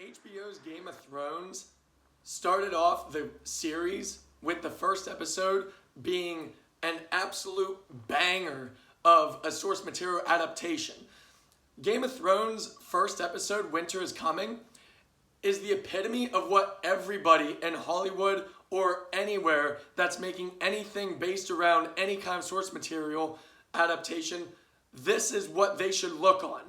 HBO's Game of Thrones started off the series with the first episode being an absolute banger of a source material adaptation. Game of Thrones' first episode, Winter is Coming, is the epitome of what everybody in Hollywood or anywhere that's making anything based around any kind of source material adaptation, this is what they should look on.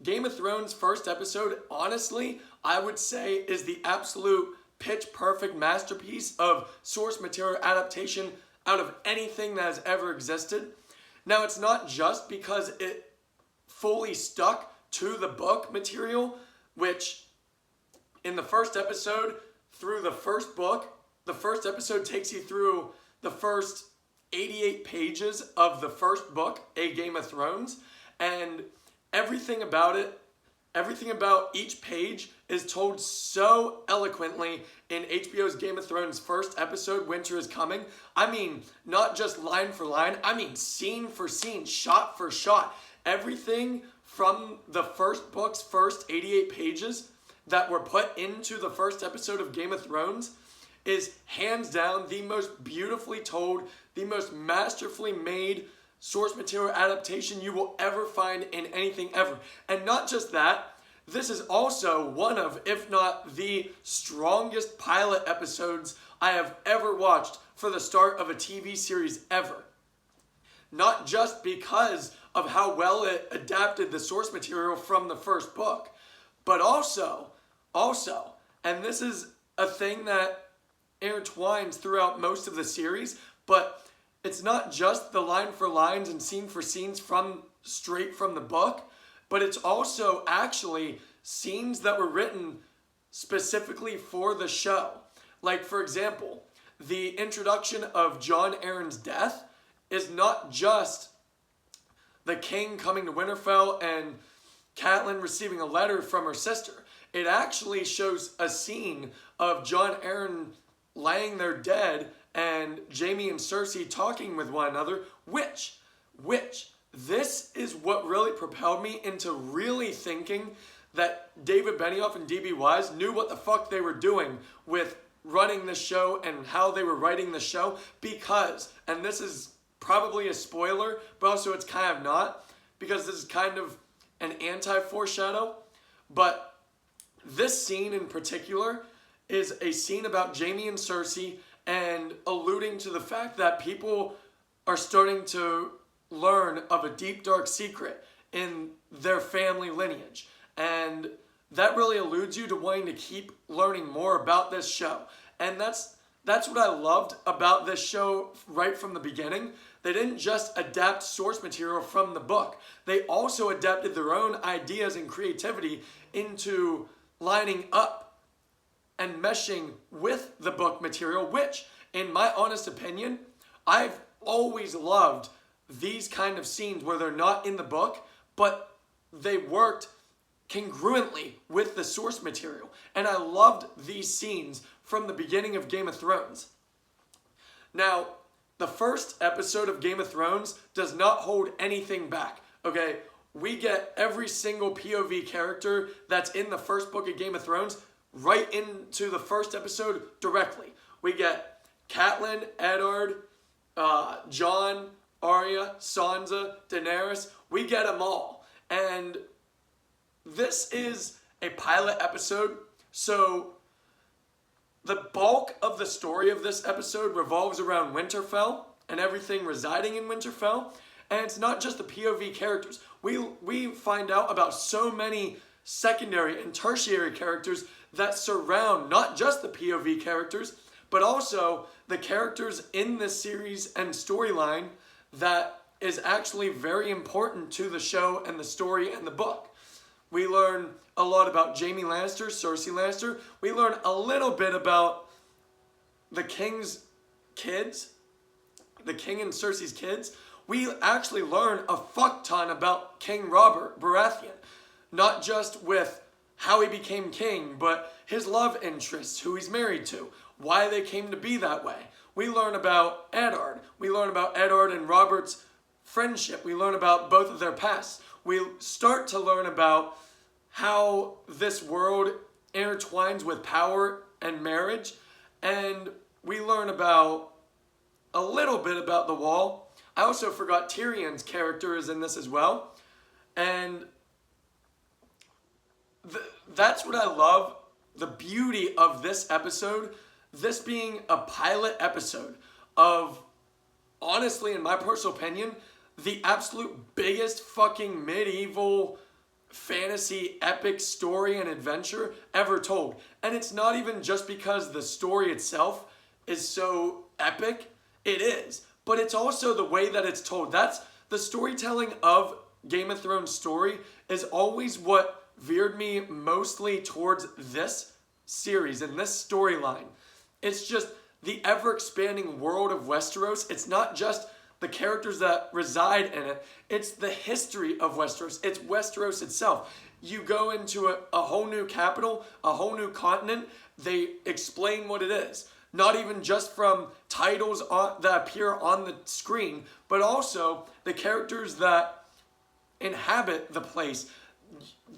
Game of Thrones' first episode, honestly, I would say is the absolute pitch perfect masterpiece of source material adaptation out of anything that has ever existed. Now, it's not just because it fully stuck to the book material, which in the first episode, through the first book, the first episode takes you through the first 88 pages of the first book, A Game of Thrones, and everything about each page is told so eloquently in HBO's Game of Thrones first episode, Winter is Coming. I mean, not just line for line, I mean scene for scene, shot for shot. Everything from the first book's first 88 pages that were put into the first episode of Game of Thrones is hands down the most beautifully told, the most masterfully made source material adaptation you will ever find in anything ever. And not just that, this is also one of, if not the strongest pilot episodes I have ever watched for the start of a TV series ever. Not just because of how well it adapted the source material from the first book, but also, and this is a thing that intertwines throughout most of the series, but it's not just the line for lines and scene for scenes straight from the book, but it's also actually scenes that were written specifically for the show. Like, for example, the introduction of Jon Arryn's death is not just the king coming to Winterfell and Catelyn receiving a letter from her sister. It actually shows a scene of Jon Arryn laying there dead and Jaime and Cersei talking with one another, which this is what really propelled me into really thinking that David Benioff and D.B. Wise knew what the fuck they were doing with running the show and how they were writing the show, because, and this is probably a spoiler, but also it's kind of not, because this is kind of an anti-foreshadow, but this scene in particular is a scene about Jaime and Cersei and alluding to the fact that people are starting to learn of a deep, dark secret in their family lineage. And that really alludes you to wanting to keep learning more about this show. And that's what I loved about this show right from the beginning. They didn't just adapt source material from the book. They also adapted their own ideas and creativity into lining up and meshing with the book material, which, in my honest opinion, I've always loved these kind of scenes where they're not in the book, but they worked congruently with the source material. And I loved these scenes from the beginning of Game of Thrones. Now, the first episode of Game of Thrones does not hold anything back, okay? We get every single POV character that's in the first book of Game of Thrones right into the first episode directly. We get Catelyn, Eddard, Jon, Arya, Sansa, Daenerys. We get them all. And this is a pilot episode, so the bulk of the story of this episode revolves around Winterfell and everything residing in Winterfell. And it's not just the POV characters. We find out about so many secondary and tertiary characters that surround not just the POV characters, but also the characters in this series and storyline that is actually very important to the show and the story and the book. We learn a lot about Jaime Lannister, Cersei Lannister. We learn a little bit about the king's kids, the king and Cersei's kids. We actually learn a fuck ton about King Robert Baratheon, not just with how he became king, but his love interests, who he's married to, why they came to be that way. We learn about Eddard. We learn about Eddard and Robert's friendship. We learn about both of their pasts. We start to learn about how this world intertwines with power and marriage. And we learn about a little bit about the Wall. I also forgot Tyrion's character is in this as well. And that's what I love. The beauty of this episode, this being a pilot episode of, honestly, in my personal opinion, the absolute biggest fucking medieval fantasy epic story and adventure ever told. And it's not even just because the story itself is so epic. It is. But it's also the way that it's told. That's the storytelling of Game of Thrones story is always what veered me mostly towards this series and this storyline. It's just the ever-expanding world of Westeros. It's not just the characters that reside in it. It's the history of Westeros. It's Westeros itself. You go into a whole new capital, a whole new continent. They explain what it is. Not even just from titles that appear on the screen, but also the characters that inhabit the place.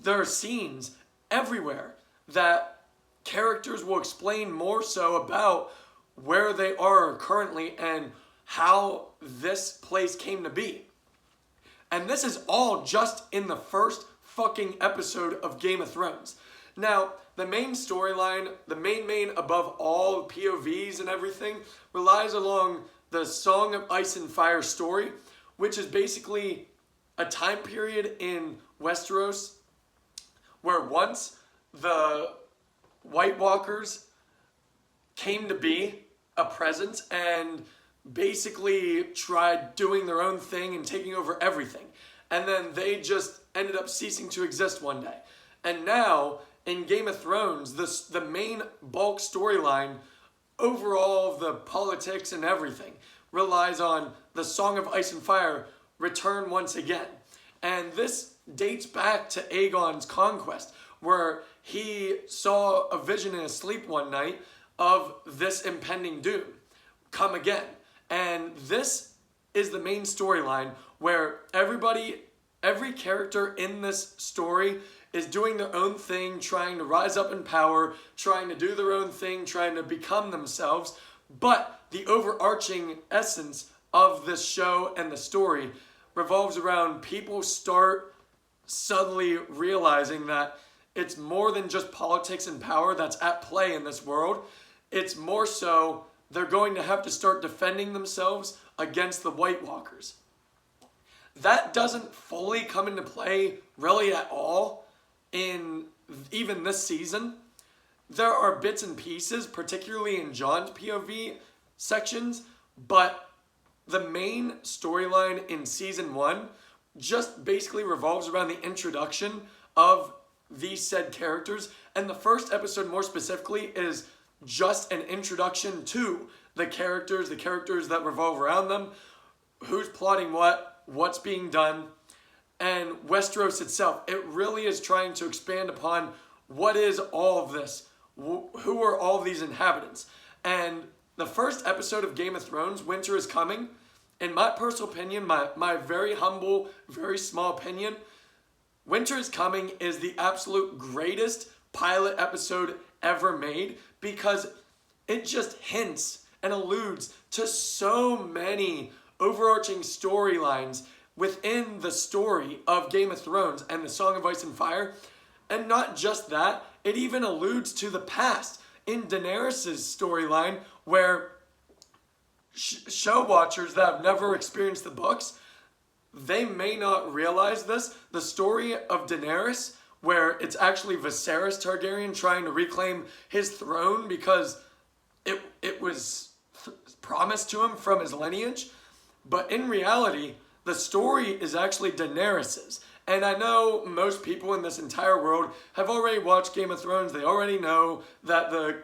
There are scenes everywhere that characters will explain more so about where they are currently and how this place came to be. And this is all just in the first fucking episode of Game of Thrones. Now, the main storyline, the main above all POVs and everything, relies along the Song of Ice and Fire story, which is basically a time period in Westeros where once the White Walkers came to be a presence and basically tried doing their own thing and taking over everything. And then they just ended up ceasing to exist one day. And now, in Game of Thrones, the main bulk storyline, overall the politics and everything, relies on the Song of Ice and Fire return once again. And this dates back to Aegon's conquest, where he saw a vision in his sleep one night of this impending doom come again. And this is the main storyline where every character in this story is doing their own thing, trying to rise up in power, trying to do their own thing, trying to become themselves. But the overarching essence of this show and the story revolves around people start suddenly realizing that it's more than just politics and power that's at play in this world. It's more so they're going to have to start defending themselves against the White Walkers. That doesn't fully come into play really at all in even this season. There are bits and pieces, particularly in Jon's POV sections, but the main storyline in season 1 just basically revolves around the introduction of these said characters. And the first episode more specifically is just an introduction to the characters that revolve around them, who's plotting what's being done, and Westeros itself. It really is trying to expand upon what is all of this, who are all these inhabitants. And the first episode of Game of Thrones, Winter is Coming, in my personal opinion, my very humble, very small opinion, Winter is Coming is the absolute greatest pilot episode ever made because it just hints and alludes to so many overarching storylines within the story of Game of Thrones and the Song of Ice and Fire. And not just that, it even alludes to the past in Daenerys' storyline where show watchers that have never experienced the books, they may not realize this. The story of Daenerys, where it's actually Viserys Targaryen trying to reclaim his throne because it was promised to him from his lineage. But in reality, the story is actually Daenerys's. And I know most people in this entire world have already watched Game of Thrones. They already know that the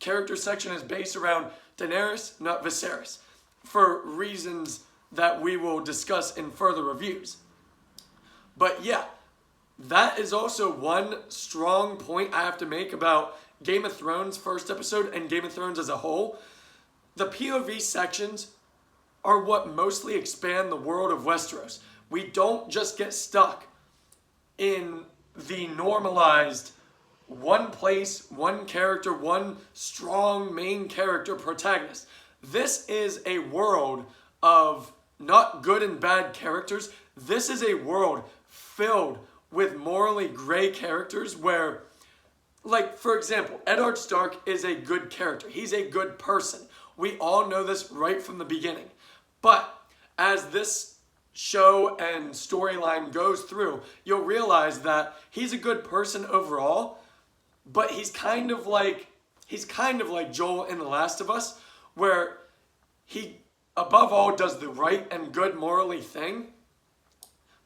character section is based around Daenerys, not Viserys, for reasons that we will discuss in further reviews. But yeah, that is also one strong point I have to make about Game of Thrones first episode and Game of Thrones as a whole. The POV sections are what mostly expand the world of Westeros. We don't just get stuck in the normalized one place, one character, one strong main character protagonist. This is a world of not good and bad characters. This is a world filled with morally gray characters where, like, for example, Eddard Stark is a good character. He's a good person. We all know this right from the beginning. But as this show and storyline goes through, you'll realize that he's a good person overall, but he's kind of like Joel in The Last of Us, where he above all does the right and good morally thing,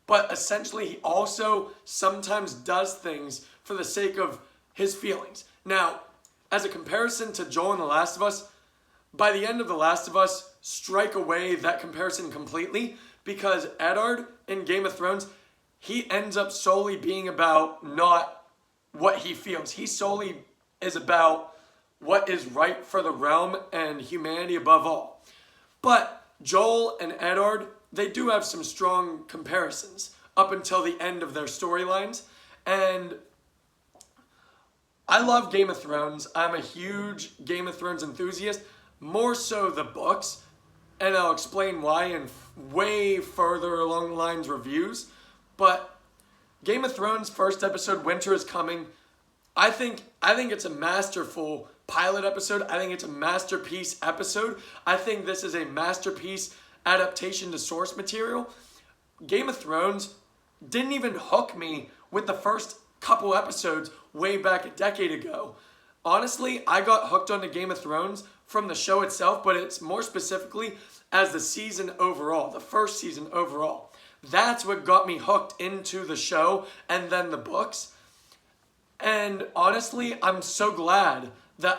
but essentially he also sometimes does things for the sake of his feelings. Now, as a comparison to Joel in The Last of Us, by the end of The Last of Us, strike away that comparison completely, because Eddard in Game of Thrones, he ends up solely being about not what he feels. He solely is about what is right for the realm and humanity above all. But Joel and Eddard, they do have some strong comparisons up until the end of their storylines. And I love Game of Thrones. I'm a huge Game of Thrones enthusiast, more so the books. And I'll explain why in way further along the lines reviews. But Game of Thrones first episode, Winter is Coming. I think it's a masterful pilot episode. I think it's a masterpiece episode. I think this is a masterpiece adaptation to source material. Game of Thrones didn't even hook me with the first couple episodes way back a decade ago. Honestly, I got hooked onto Game of Thrones from the show itself, but it's more specifically as the season overall, the first season overall. That's what got me hooked into the show and then the books. And honestly, I'm so glad that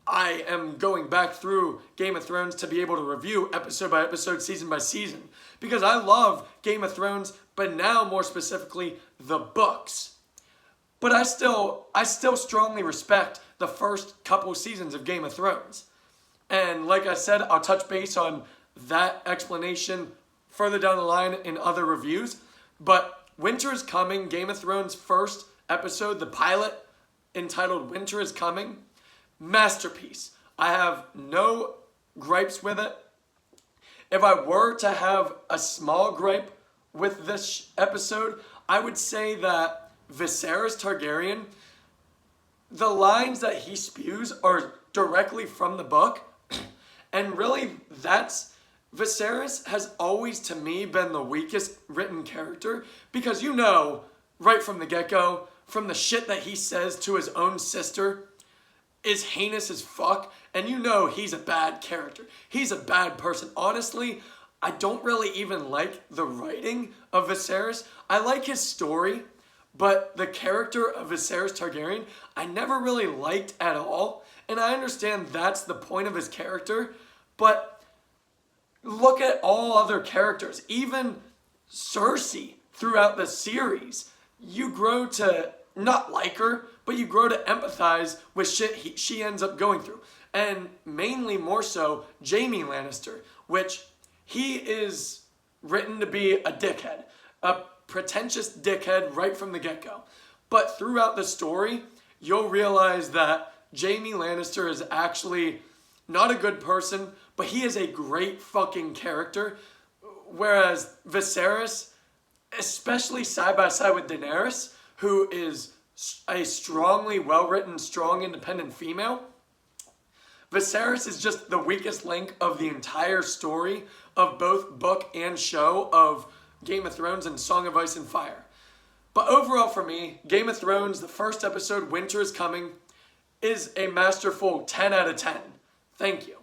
I am going back through Game of Thrones to be able to review episode by episode, season by season. Because I love Game of Thrones, but now more specifically, the books. But I still strongly respect the first couple seasons of Game of Thrones. And like I said, I'll touch base on that explanation further down the line in other reviews. But Winter is Coming, Game of Thrones' first episode, the pilot entitled Winter is Coming, masterpiece. I have no gripes with it. If I were to have a small gripe with this episode, I would say that Viserys Targaryen, the lines that he spews are directly from the book. And really, Viserys has always, to me, been the weakest written character. Because you know, right from the get-go, from the shit that he says to his own sister is heinous as fuck. And you know he's a bad character. He's a bad person. Honestly, I don't really even like the writing of Viserys. I like his story, but the character of Viserys Targaryen, I never really liked at all. And I understand that's the point of his character, but look at all other characters. Even Cersei throughout the series, you grow to not like her, but you grow to empathize with shit she ends up going through. And mainly more so, Jaime Lannister, which he is written to be a dickhead, a pretentious dickhead right from the get-go. But throughout the story, you'll realize that Jaime Lannister is actually not a good person, but he is a great fucking character. Whereas Viserys, especially side by side with Daenerys, who is a strongly well-written, strong, independent female, Viserys is just the weakest link of the entire story of both book and show of Game of Thrones and Song of Ice and Fire. But overall for me, Game of Thrones, the first episode, Winter is Coming, is a masterful 10 out of 10. Thank you.